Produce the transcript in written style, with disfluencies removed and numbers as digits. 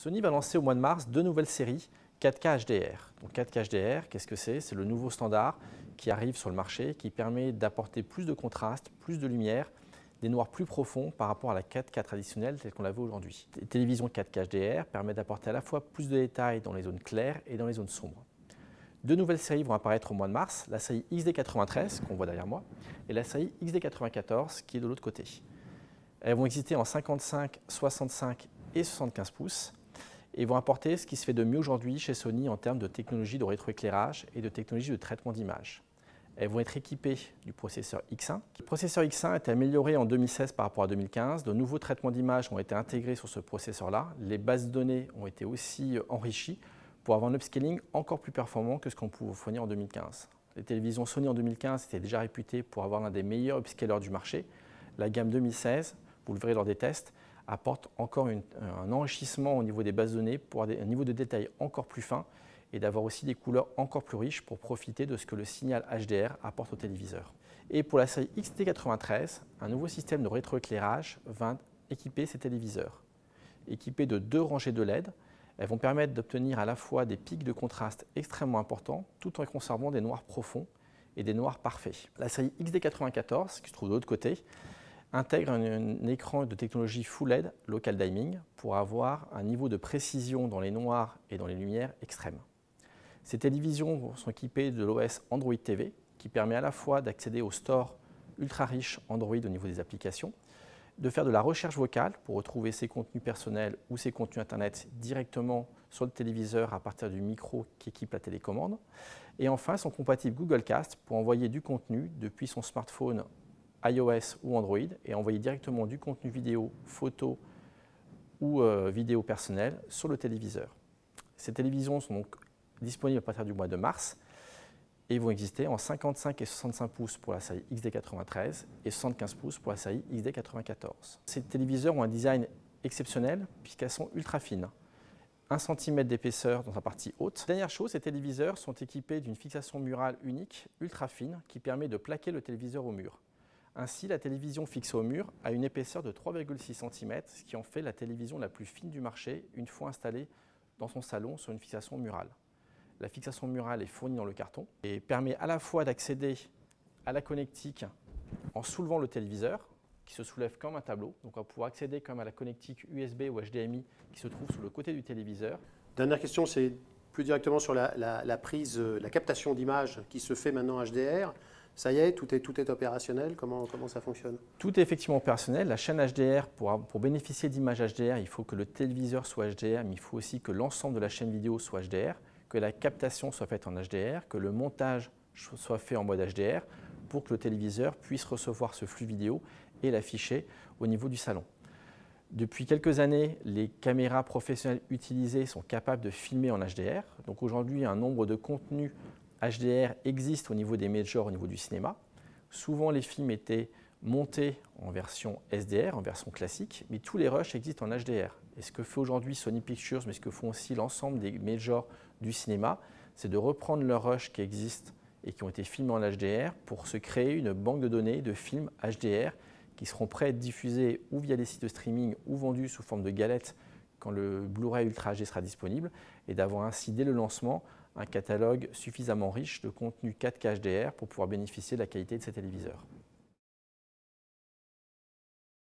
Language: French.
Sony va lancer au mois de mars deux nouvelles séries 4K HDR. Donc 4K HDR, qu'est-ce que c'est? C'est le nouveau standard qui arrive sur le marché, qui permet d'apporter plus de contraste, plus de lumière, des noirs plus profonds par rapport à la 4K traditionnelle telle qu'on l'avait aujourd'hui. Les télévisions 4K HDR permettent d'apporter à la fois plus de détails dans les zones claires et dans les zones sombres. Deux nouvelles séries vont apparaître au mois de mars, la série XD93 qu'on voit derrière moi et la série XD94 qui est de l'autre côté. Elles vont exister en 55, 65 et 75 pouces et vont apporter ce qui se fait de mieux aujourd'hui chez Sony en termes de technologie de rétroéclairage et de technologie de traitement d'image. Elles vont être équipées du processeur X1. Le processeur X1 a été amélioré en 2016 par rapport à 2015. De nouveaux traitements d'image ont été intégrés sur ce processeur-là. Les bases de données ont été aussi enrichies pour avoir un upscaling encore plus performant que ce qu'on pouvait fournir en 2015. Les télévisions Sony en 2015 étaient déjà réputées pour avoir l'un des meilleurs upscalers du marché. La gamme 2016, vous le verrez lors des tests, apporte encore un enrichissement au niveau des bases de données pour avoir un niveau de détail encore plus fin et d'avoir aussi des couleurs encore plus riches pour profiter de ce que le signal HDR apporte au téléviseur. Et pour la série XT93, un nouveau système de rétroéclairage va équiper ces téléviseurs. Équipés de deux rangées de LED, elles vont permettre d'obtenir à la fois des pics de contraste extrêmement importants tout en conservant des noirs profonds et des noirs parfaits. La série XD94, qui se trouve de l'autre côté, intègre un écran de technologie Full LED Local Dimming pour avoir un niveau de précision dans les noirs et dans les lumières extrêmes. Ces télévisions sont équipées de l'OS Android TV qui permet à la fois d'accéder au store ultra riche Android au niveau des applications, de faire de la recherche vocale pour retrouver ses contenus personnels ou ses contenus internet directement sur le téléviseur à partir du micro qui équipe la télécommande. Et enfin, sont compatibles Google Cast pour envoyer du contenu depuis son smartphone iOS ou Android et envoyer directement du contenu vidéo, photo ou vidéo personnelle sur le téléviseur. Ces télévisions sont donc disponibles à partir du mois de mars et vont exister en 55 et 65 pouces pour la série XD93 et 75 pouces pour la série XD94. Ces téléviseurs ont un design exceptionnel puisqu'elles sont ultra fines. 1 cm d'épaisseur dans la partie haute. Dernière chose, ces téléviseurs sont équipés d'une fixation murale unique, ultra fine, qui permet de plaquer le téléviseur au mur. Ainsi, la télévision fixée au mur a une épaisseur de 3,6 cm, ce qui en fait la télévision la plus fine du marché une fois installée dans son salon sur une fixation murale. La fixation murale est fournie dans le carton et permet à la fois d'accéder à la connectique en soulevant le téléviseur, qui se soulève comme un tableau. Donc on va pouvoir accéder comme à la connectique USB ou HDMI qui se trouve sur le côté du téléviseur. Dernière question, c'est plus directement sur la prise, la captation d'image qui se fait maintenant HDR. Ça y est, tout est opérationnel. Comment ça fonctionne? Tout est effectivement opérationnel. La chaîne HDR, pour bénéficier d'images HDR, il faut que le téléviseur soit HDR, mais il faut aussi que l'ensemble de la chaîne vidéo soit HDR, que la captation soit faite en HDR, que le montage soit fait en mode HDR pour que le téléviseur puisse recevoir ce flux vidéo et l'afficher au niveau du salon. Depuis quelques années, les caméras professionnelles utilisées sont capables de filmer en HDR. Donc aujourd'hui, un nombre de contenus HDR existe au niveau des majors, au niveau du cinéma. Souvent, les films étaient montés en version SDR, en version classique, mais tous les rushs existent en HDR. Et ce que fait aujourd'hui Sony Pictures, mais ce que font aussi l'ensemble des majors du cinéma, c'est de reprendre leurs rushs qui existent et qui ont été filmés en HDR pour se créer une banque de données de films HDR qui seront prêts à être diffusés ou via des sites de streaming ou vendus sous forme de galettes quand le Blu-ray Ultra HD sera disponible et d'avoir ainsi dès le lancement un catalogue suffisamment riche de contenu 4K HDR pour pouvoir bénéficier de la qualité de ces téléviseurs.